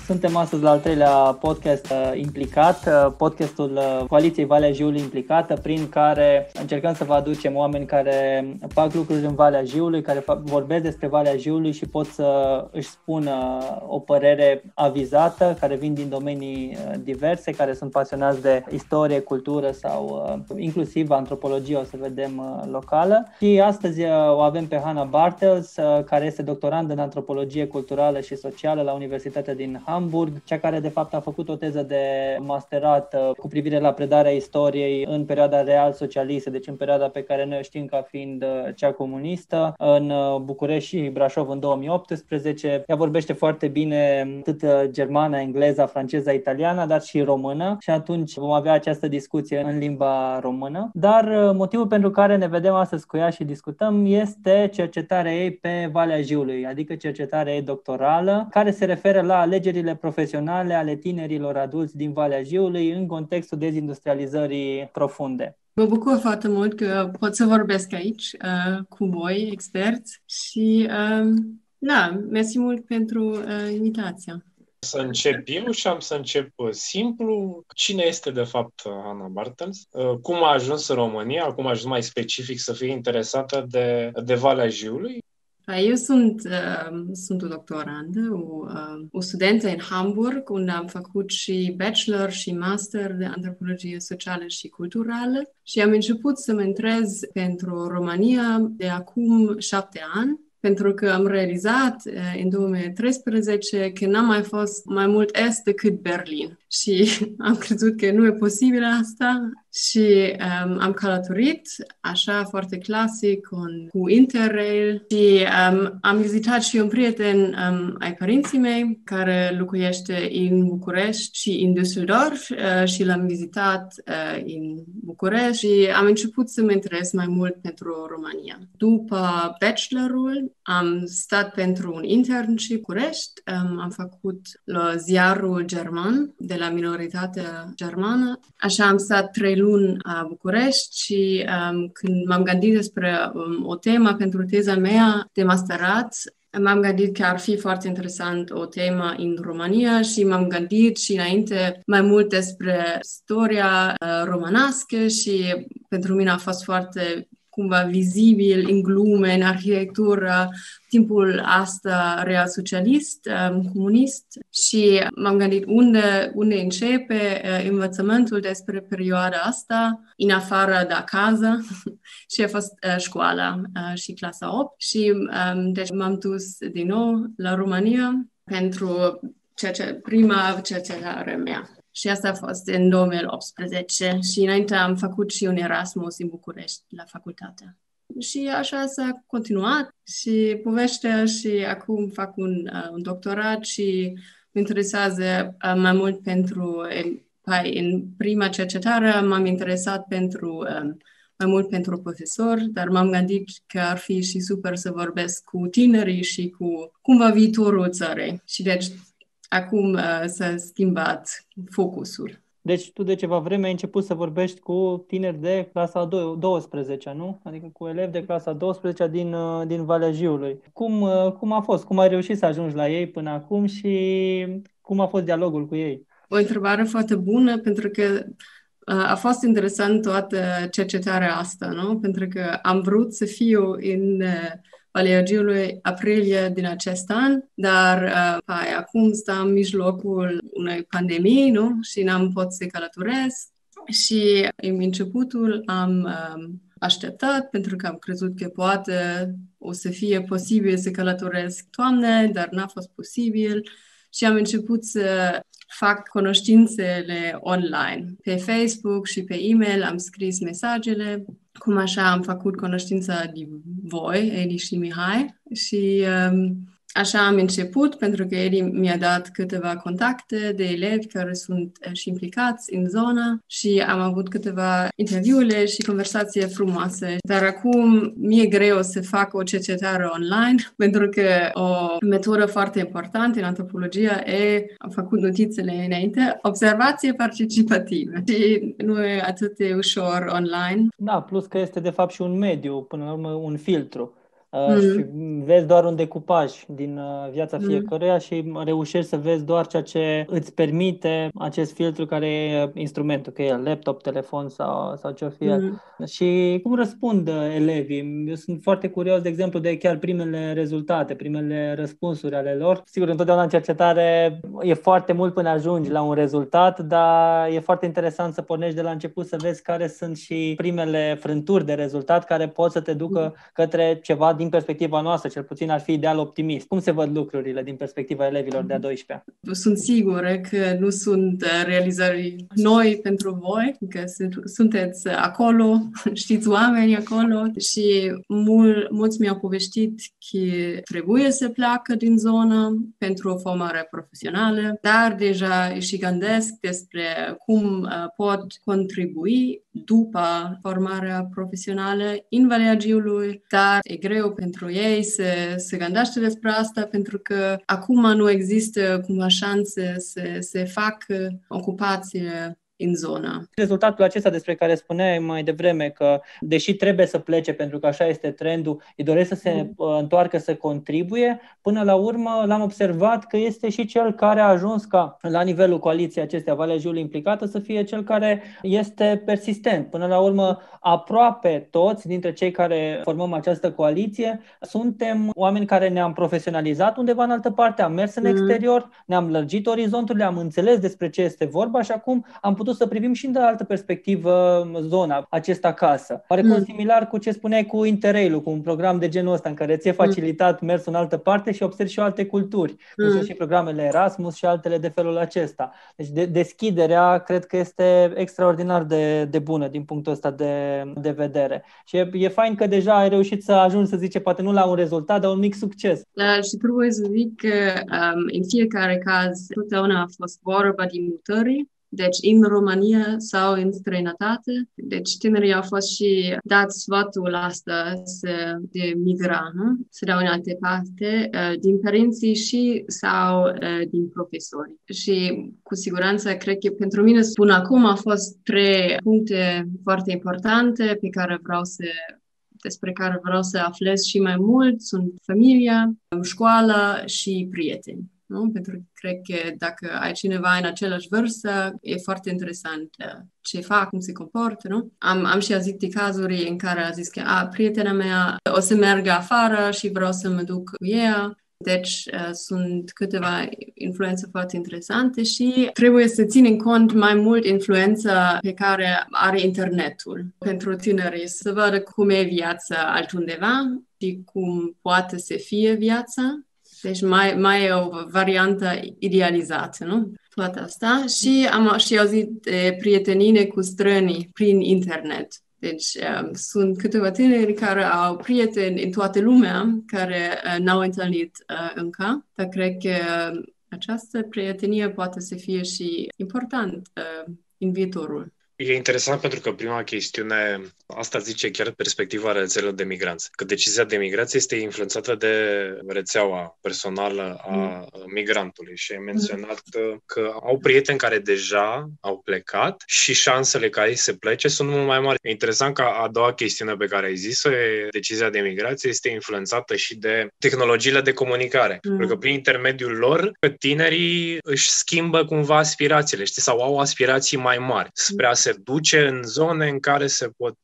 Suntem astăzi la al treilea podcast Implicat, podcastul Coaliției Valea Jiului Implicată, prin care încercăm să vă aducem oameni care fac lucruri în Valea Jiului, care vorbesc despre Valea Jiului și pot să își spună o părere avizată, care vin din domenii diverse, care sunt pasionați de istorie, cultură sau inclusiv antropologie, o să vedem, locală. Și astăzi o avem pe Hannah Bartels, care este doctorand în antropologie culturală și socială la Universitatea din Hamburg, cea care de fapt a făcut o teză de masterat cu privire la predarea istoriei în perioada real-socialistă, deci în perioada pe care noi o știm ca fiind cea comunistă, în București și Brașov în 2018. Ea vorbește foarte bine atât germana, engleza, franceza, italiana, dar și română și atunci vom avea această discuție în limba română. Dar motivul pentru care ne vedem astăzi cu ea și discutăm este cercetarea ei pe Valea Jiului, adică cercetarea ei doctorală, care se referă la alegerile profesionale ale tinerilor adulți din Valea Jiului în contextul dezindustrializării profunde. Mă bucur foarte mult că pot să vorbesc aici cu voi, experți, și mersi mult pentru invitația. Să încep eu și am să încep simplu. Cine este de fapt Hannah Bartels? Cum a ajuns în România? Cum a ajuns mai specific să fie interesată de Valea Jiului? Eu sunt o doctorandă, o studentă în Hamburg, unde am făcut și bachelor și master de antropologie socială și culturală și am început să mă întrez pentru România de acum 7 ani, pentru că am realizat în 2013 că n-am mai fost mai mult est decât Berlin și am crezut că nu e posibil asta și am călătorit așa foarte clasic cu Interrail și am vizitat și un prieten ai părinții mei care locuiește în București și în Düsseldorf și l-am vizitat în București și am început să mă interes mai mult pentru România. După bachelorul am stat pentru un internship în București, am făcut la ziarul german de la minoritatea germană. Așa am stat 3 luni la București și când m-am gândit despre o temă pentru teza mea de masterat, m-am gândit că ar fi foarte interesant o temă în România și m-am gândit și înainte mai mult despre istoria românească și pentru mine a fost foarte cumva vizibil în glume, în arhitectură, timpul asta real socialist, comunist și m-am gândit unde începe învățământul despre perioada asta, în afară de acasă și a fost școala și clasa 8 și deci m-am dus din nou la România pentru prima cercetare mea. Și asta a fost în 2018 și înainte am făcut și un Erasmus în București la facultate. Și așa s-a continuat și povestea și acum fac un doctorat și mă interesează mai mult în prima cercetare m-am interesat mai mult pentru profesor, dar m-am gândit că ar fi și super să vorbesc cu tinerii și cu cumva viitorul țării. Și deci acum s-a schimbat focusul. Deci tu de ceva vreme ai început să vorbești cu tineri de clasa 12, nu? Adică cu elevi de clasa 12 din Valea Jiului. Cum a fost? Cum ai reușit să ajungi la ei până acum și cum a fost dialogul cu ei? O întrebare foarte bună, pentru că a fost interesant toată cercetarea asta, nu? Pentru că am vrut să fiu în Valea Jiului aprilie din acest an, dar acum stăm în mijlocul unei pandemii, nu? Și n-am pot să călătoresc și în începutul am așteptat pentru că am crezut că poate o să fie posibil să călătoresc toamne, dar n-a fost posibil și am început să fac cunoștințele online. Pe Facebook și pe e-mail am scris mesajele, cum așa am făcut cunoștința de voi, Eli și Mihai, și așa am început, pentru că Eli mi-a dat câteva contacte de elevi care sunt și implicați în zonă și am avut câteva interviuri și conversații frumoase. Dar acum mi-e greu să fac o cercetare online, pentru că o metodă foarte importantă în antropologie am făcut notițele înainte, observație participativă. Și nu e atât de ușor online. Da, plus că este de fapt și un mediu, până la urmă un filtru. și vezi doar un decupaj din viața fiecăruia și reușești să vezi doar ceea ce îți permite acest filtru care e instrumentul, că e laptop, telefon sau ce-o fi el. Și cum răspund elevii? Eu sunt foarte curios, de exemplu, de chiar primele rezultate, primele răspunsuri ale lor. Sigur, întotdeauna în cercetare e foarte mult până ajungi la un rezultat, dar e foarte interesant să pornești de la început să vezi care sunt și primele frânturi de rezultat care pot să te ducă către ceva din perspectiva noastră, cel puțin ar fi ideal optimist. Cum se văd lucrurile din perspectiva elevilor de a 12-a? Sunt sigură că nu sunt realizări noi pentru voi, că sunteți acolo, știți oameni acolo și mulți mi-au povestit că trebuie să pleacă din zonă pentru o formare profesională, dar deja și gândesc despre cum pot contribui după formarea profesională în Valea Giului, dar e greu pentru ei să gândească despre asta pentru că acum nu există cumva șanse să facă ocupațiile în zonă. Rezultatul acesta despre care spuneai mai devreme, că deși trebuie să plece pentru că așa este trendul, îi doresc să se întoarcă să contribuie, până la urmă l-am observat că este și cel care a ajuns ca la nivelul coaliției acestea, Valea Jiului implicată, să fie cel care este persistent. Până la urmă, aproape toți dintre cei care formăm această coaliție suntem oameni care ne-am profesionalizat undeva în altă parte, am mers în exterior, ne-am lărgit orizonturile, am înțeles despre ce este vorba și acum am putut să privim și de altă perspectivă zona, acesta acasă. Oarecum similar cu ce spuneai cu Interrail-ul, cu un program de genul ăsta în care ți-e facilitat mersul în altă parte și observi și alte culturi, cum sunt și programele Erasmus și altele de felul acesta. Deci deschiderea cred că este extraordinar de bună din punctul ăsta de vedere. Și e fain că deja ai reușit să ajungi, să zice, poate nu la un rezultat, dar un mic succes. Și trebuie să zic că în fiecare caz totdeauna a fost vorba de mutări, deci în România sau în străinătate. Deci tinerii au fost și dați sfatul ăsta de migra, nu? Să dau în alte parte, din părinții și sau din profesori. Și cu siguranță, cred că pentru mine până acum au fost 3 puncte foarte importante despre care vreau să aflez și mai mult. Sunt familia, școala și prieteni. Nu? Pentru că cred că dacă ai cineva în același vârstă, e foarte interesant ce fac, cum se comportă. Nu? Am și auzit de cazuri în care a zis că prietena mea o să meargă afară și vreau să mă duc cu ea. Deci sunt câteva influențe foarte interesante și trebuie să ținem cont mai mult influența pe care are internetul pentru tinerii, să vadă cum e viața altundeva și cum poate să fie viața. Deci mai e o variantă idealizată, nu? Toată asta. Și am și auzit de prietenine cu străini prin internet. Deci sunt câteva tineri care au prieteni în toată lumea care n-au întâlnit încă. Dar cred că această prietenie poate să fie și important în viitorul. E interesant pentru că prima chestiune, asta zice chiar perspectiva rețelelor de migranți, că decizia de migrație este influențată de rețeaua personală a migrantului și ai menționat că au prieteni care deja au plecat și șansele ca ei să plece sunt mult mai mari. E interesant că a doua chestiune pe care ai zis-o, decizia de migrație, este influențată și de tehnologiile de comunicare, pentru că prin intermediul lor tinerii își schimbă cumva aspirațiile, știi, sau au aspirații mai mari spre a se duce în zone în care se pot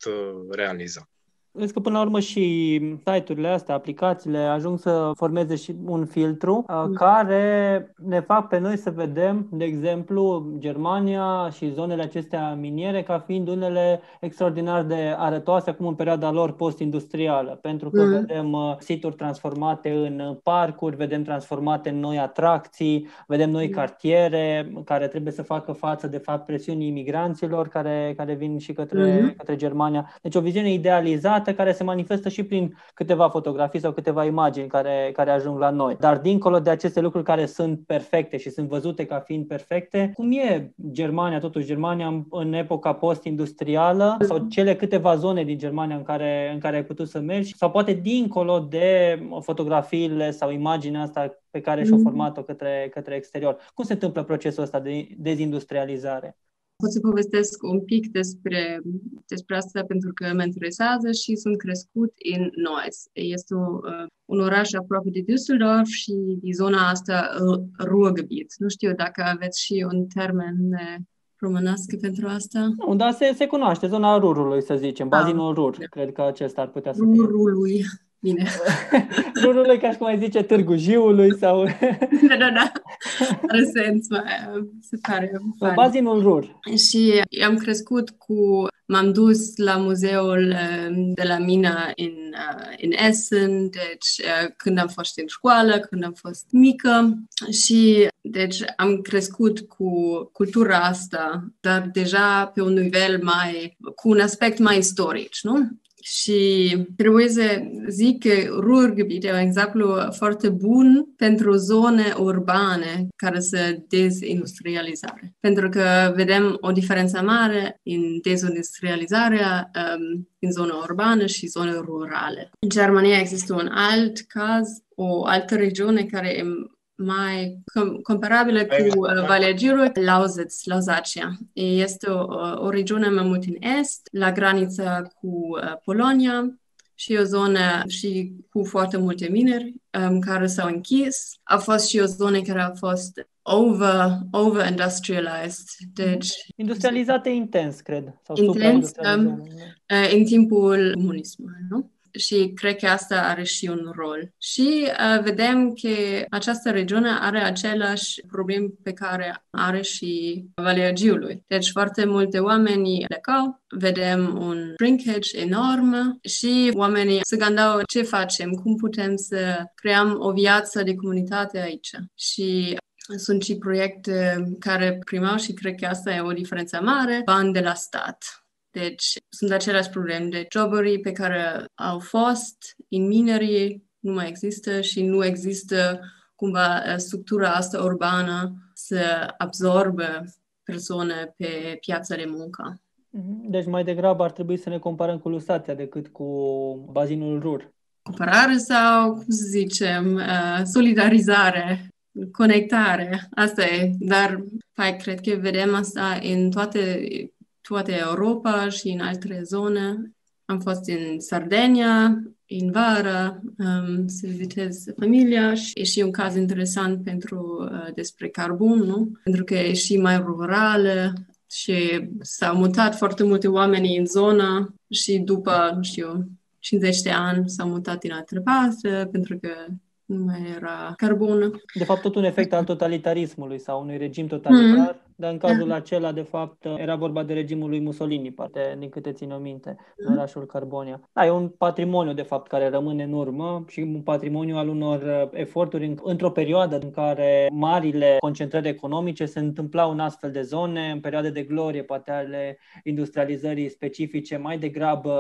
realiza. Vezi că până la urmă și site-urile astea, aplicațiile, ajung să formeze și un filtru care ne fac pe noi să vedem, de exemplu, Germania și zonele acestea miniere ca fiind unele extraordinar de arătoase acum în perioada lor post-industrială, pentru că vedem situri transformate în parcuri, vedem transformate în noi atracții, vedem noi cartiere care trebuie să facă față, de fapt, presiunii imigranților care vin și către Germania. Deci o viziune idealizată care se manifestă și prin câteva fotografii sau câteva imagini care ajung la noi. Dar dincolo de aceste lucruri care sunt perfecte și sunt văzute ca fiind perfecte, cum e Germania, totuși Germania în epoca post-industrială sau cele câteva zone din Germania în care ai putut să mergi sau poate dincolo de fotografiile sau imaginea asta pe care și-o format-o către exterior. Cum se întâmplă procesul ăsta de dezindustrializare? Pot să povestesc un pic despre asta pentru că mă interesează și sunt crescut în Neuss. Este un oraș aproape de Düsseldorf și de zona asta Ruhrgebiet. Nu știu dacă aveți și un termen românesc pentru asta. Nu, dar se cunoaște, zona Rurului, să zicem, bazinul Rur. Cred că acesta ar putea să fie. Rurului. Bine. Rurului, ca și cum ai zice, Târgu Jiului sau... Da. Are sens, se pare. Bazinul Rur. Și am crescut m-am dus la muzeul de la Mina în Essen, deci când am fost în școală, când am fost mică și deci am crescut cu cultura asta, dar deja pe un nivel cu un aspect mai istoric, nu? Și trebuie să zic că Ruhrgebiet e un exemplu foarte bun pentru zone urbane care se dezindustrializare. Pentru că vedem o diferență mare în dezindustrializarea în zona urbană și zone rurale. În Germania există un alt caz, o altă regiune care e mai comparabilă cu Valea Jiului, Lauzacia. Este o regiune mai mult în est, la granița cu Polonia și o zonă și cu foarte multe mineri care s-au închis. A fost și o zonă care a fost over-industrialized. Deci, industrializate intens, cred. Sau intens în timpul comunismului, nu? Și cred că asta are și un rol. Și vedem că această regiune are aceleași probleme pe care are și Valea Jiului. Deci foarte multe oameni plecau, vedem un shrinkage enorm și oamenii se gândeau ce facem, cum putem să creăm o viață de comunitate aici. Și sunt și proiecte care primau și cred că asta e o diferență mare, bani de la stat. Deci sunt aceleași probleme de joburi pe care au fost în minerie, nu mai există și nu există cumva structura asta urbană să absorbe persoane pe piața de muncă. Deci mai degrabă ar trebui să ne comparăm cu Lusatia decât cu bazinul Rur. Comparare sau, cum să zicem, solidarizare, conectare, asta e. Dar cred că vedem asta în toată Europa și în alte zone. Am fost în Sardenia, în vară, să vizitez familia și e și un caz interesant despre carbon, nu? Pentru că e și mai rurală și s-au mutat foarte multe oameni în zonă și după, 50 de ani s-au mutat în altă parte pentru că nu mai era carbon. De fapt, tot un efect al totalitarismului sau unui regim totalitar, dar în cazul acela, de fapt, era vorba de regimul lui Mussolini, poate, din câte țin o minte, în orașul Carbonia. Da, e un patrimoniu, de fapt, care rămâne în urmă și un patrimoniu al unor eforturi într-o perioadă în care marile concentrări economice se întâmplau în astfel de zone, în perioade de glorie, poate ale industrializării specifice, mai degrabă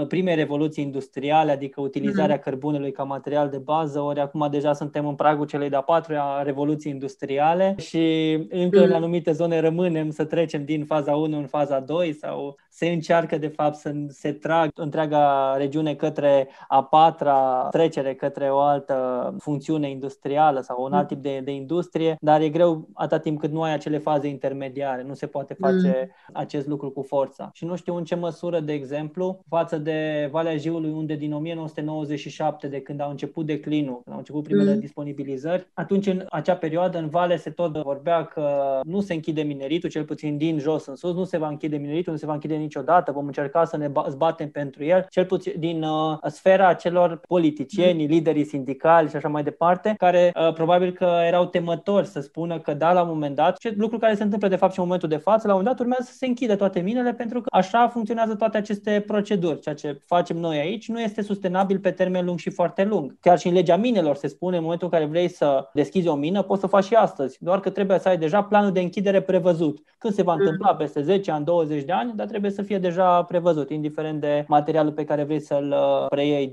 primei revoluții industriale, adică utilizarea cărbunelui ca material de bază, ori acum deja suntem în pragul celei de-a patrulea revoluții industriale și încă în anumite zone rămânem să trecem din faza 1 în faza 2 sau se încearcă de fapt să se trag întreaga regiune către a patra trecere, către o altă funcțiune industrială sau un alt tip de industrie, dar e greu atâta timp cât nu ai acele faze intermediare, nu se poate face acest lucru cu forța. Și nu știu în ce măsură, de exemplu, față de Valea Jiului, unde din 1997, de când au început declinul, când au început primele disponibilizări, atunci în acea perioadă în Vale se tot vorbea că nu se închide mineritul, cel puțin din jos în sus, nu se va închide mineritul, nu se va închide niciodată, vom încerca să ne zbatem pentru el, cel puțin din sfera celor politicieni, liderii sindicali și așa mai departe, care probabil că erau temători să spună că da, la un moment dat, lucru care se întâmplă de fapt și în momentul de față, la un moment dat urmează să se închide toate minele pentru că așa funcționează toate aceste proceduri. Ceea ce facem noi aici nu este sustenabil pe termen lung și foarte lung. Chiar și în legea minelor se spune, în momentul în care vrei să deschizi o mină, poți să faci și astăzi, doar că trebuie să ai deja planul de închidere prevăzut. Când se va întâmpla peste 10 ani, 20 de ani, dar trebuie să fie deja prevăzut, indiferent de materialul pe care vrei să-l preiei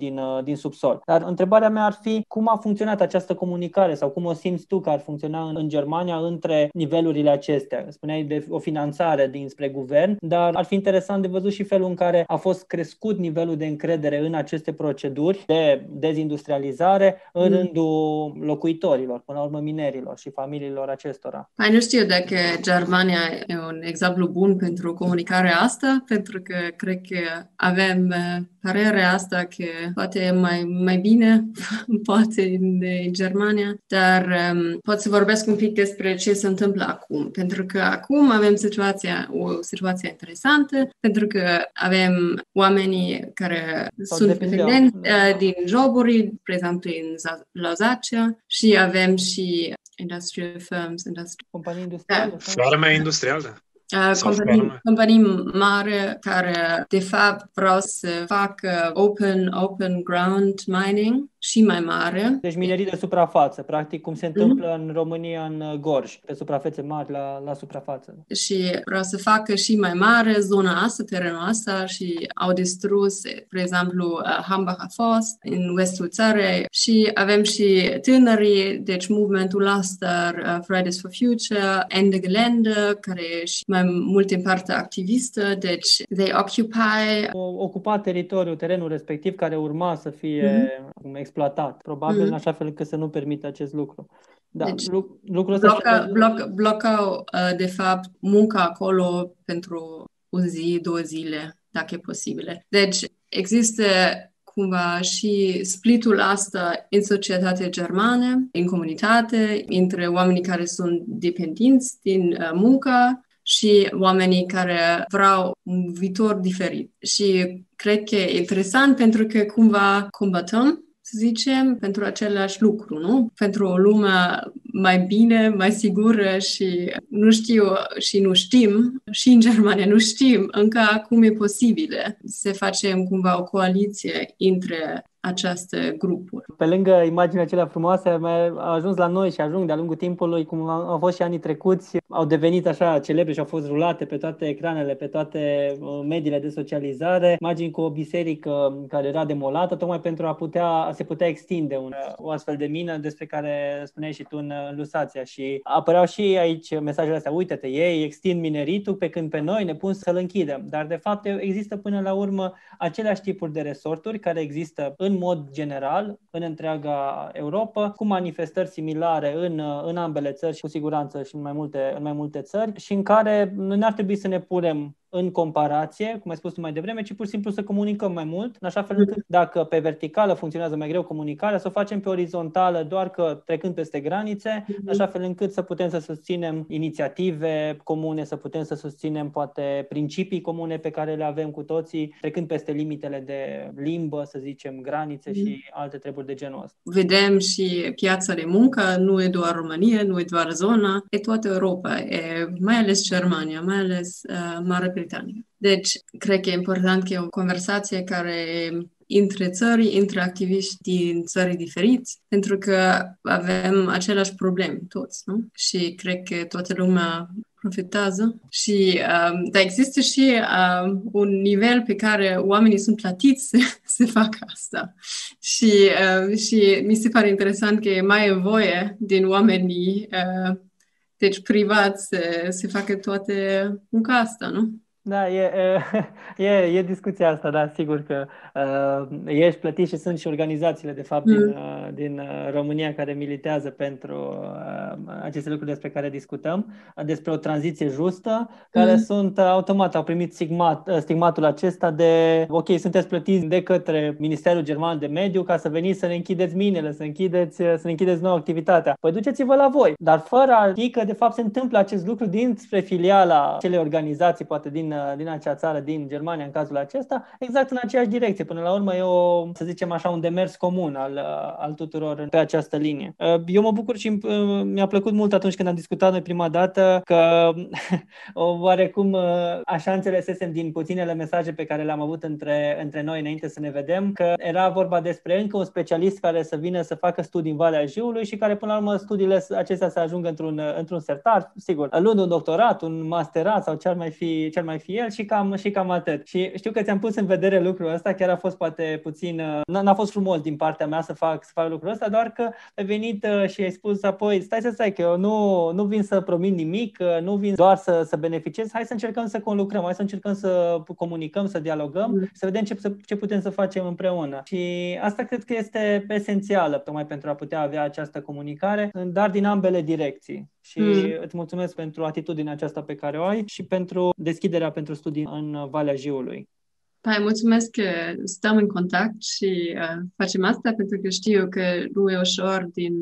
din subsol. Dar întrebarea mea ar fi cum a funcționat această comunicare sau cum o simți tu că ar funcționa în Germania între nivelurile acestea. Spuneai de o finanțare dinspre guvern, dar ar fi interesant de văzut și felul în care a fost crescut crescut nivelul de încredere în aceste proceduri de dezindustrializare în rândul locuitorilor, până la urmă minerilor și familiilor acestora. Păi nu știu dacă Germania e un exemplu bun pentru comunicarea asta, pentru că cred că avem părerea asta că poate e mai bine, poate în Germania, dar pot să vorbesc un pic despre ce se întâmplă acum, pentru că acum avem o situație interesantă, pentru că avem oamenii care sunt dependenți din joburi, de exemplu în Lauzacea, și avem și industrial firms, companii industriale. Farme industriale. Companii mari care, de fapt, vreau să facă open ground mining și mai mare. Deci minerii de suprafață, practic cum se întâmplă în România, în Gorj, pe suprafețe mari la suprafață. Și vreau să facă și mai mare zona asta, terenul asta, și au distrus, de exemplu, Hambacher Forst în vestul țării, și avem și tânării, deci movementul ăsta, Fridays for Future, Ende Gelände, care e și mai mult în partea activistă, deci they occupy... Ocupa terenul respectiv care urma să fie exploatat, probabil în așa fel încât să nu permită acest lucru. Da, deci, lucrul ăsta blocau, de fapt, munca acolo pentru o zi, 2 zile, dacă e posibil. Deci, există cumva și splitul asta în societatea germană, în comunitate, între oamenii care sunt dependenți din muncă și oamenii care vreau un viitor diferit. Și cred că e interesant pentru că cumva combatăm, să zicem, pentru același lucru, nu? Pentru o lume mai bine, mai sigură, și nu știm, și în Germania nu știm încă cum e posibil să facem cumva o coaliție între aceste grupuri. Pe lângă imaginile acelea frumoase, a ajuns la noi și ajung de-a lungul timpului, cum au fost și anii trecuți, au devenit așa celebre și au fost rulate pe toate ecranele, pe toate mediile de socializare, imagini cu o biserică care era demolată, tocmai pentru a se putea extinde o astfel de mină despre care spuneai și tu în Lusația. Și apăreau și aici mesajele astea: uite-te, ei extind mineritul, pe când pe noi ne pun să-l închidem. Dar de fapt există până la urmă aceleași tipuri de resorturi care există în mod general în întreaga Europa, cu manifestări similare în ambele țări și cu siguranță și în mai multe țări, și în care noi n-ar trebui să ne punem în comparație, cum ai spus tu mai devreme, ci pur și simplu să comunicăm mai mult, în așa fel încât dacă pe verticală funcționează mai greu comunicarea, să o facem pe orizontală, doar că trecând peste granițe, în așa fel încât să putem să susținem inițiative comune, să putem să susținem poate principii comune pe care le avem cu toții, trecând peste limitele de limbă, să zicem, granițe și alte treburi de genul ăsta. Vedem și piața de muncă, nu e doar România, nu e doar zona, e toată Europa, mai ales Germania, mai ales Marea Britanie. Deci, cred că e important că e o conversație care între țări, între activiști din țări diferiți, pentru că avem aceleași probleme toți, nu? Și cred că toată lumea profitează. Și dar există și un nivel pe care oamenii sunt plătiți să facă asta. Și mi se pare interesant că e mai voie din oamenii deci privați să facă toate munca asta, nu? Da, e discuția asta, da, sigur că ești plătit și sunt și organizațiile, de fapt, din România care militează pentru aceste lucruri despre care discutăm, despre o tranziție justă, care sunt automat, au primit stigmatul acesta de, ok, sunteți plătiți de către Ministerul German de Mediu ca să veniți să ne închideți minele, să ne închideți nouă activitatea. Păi duceți-vă la voi, dar fără a ști că, de fapt, se întâmplă acest lucru dinspre filiala acelei organizații, poate din acea țară, din Germania în cazul acesta, exact în aceeași direcție. Până la urmă e să zicem așa, un demers comun al tuturor pe această linie. Eu mă bucur și mi-a plăcut mult atunci când am discutat noi prima dată că oarecum așa înțelesesem din puținele mesaje pe care le-am avut între noi înainte să ne vedem, că era vorba despre încă un specialist care să vină să facă studii în Valea Jiului și care până la urmă studiile acestea să ajungă într-un sertar, sigur, luând un doctorat, un masterat sau ce ar mai fi el și cam atât. Și știu că ți-am pus în vedere lucrul ăsta, chiar a fost poate puțin, n-a fost frumos din partea mea să fac lucrul ăsta, doar că ai venit și ai spus apoi, stai că eu nu vin să promit nimic, nu vin doar să beneficiez, hai să încercăm să conlucrăm, hai să încercăm să comunicăm, să dialogăm, să vedem ce putem să facem împreună. Și asta cred că este esențială tocmai pentru a putea avea această comunicare, dar din ambele direcții. Și îți mulțumesc pentru atitudinea aceasta pe care o ai și pentru deschiderea pentru studii în Valea Jiului. Păi, mulțumesc că stăm în contact și facem asta, pentru că știu că nu e ușor din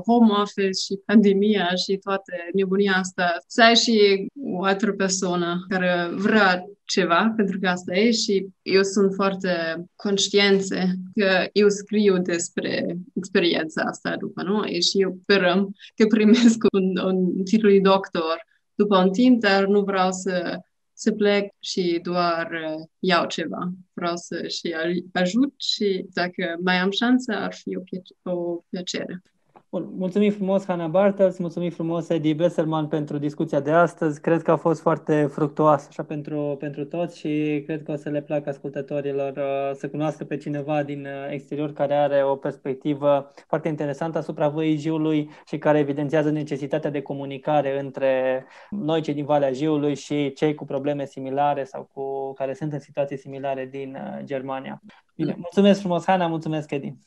home office și pandemia și toată nebunia asta să ai și o altă persoană care vrea ceva, pentru că asta e, și eu sunt foarte conștiență că eu scriu despre experiența asta după noi și eu sperăm că primesc un titlu de doctor după un timp, dar nu vreau să plec și doar iau ceva. Vreau să și ajut și dacă mai am șansă, ar fi o plăcere. Bun. Mulțumim frumos, Hannah Bartels, mulțumim frumos, Eddie Besselman, pentru discuția de astăzi. Cred că a fost foarte fructuoasă așa pentru toți și cred că o să le placă ascultătorilor să cunoască pe cineva din exterior care are o perspectivă foarte interesantă asupra Văii Jiului și care evidențiază necesitatea de comunicare între noi, cei din Valea Jiului, și cei cu probleme similare sau care sunt în situații similare din Germania. Bine, mulțumesc frumos, Hannah, mulțumesc, Eddie.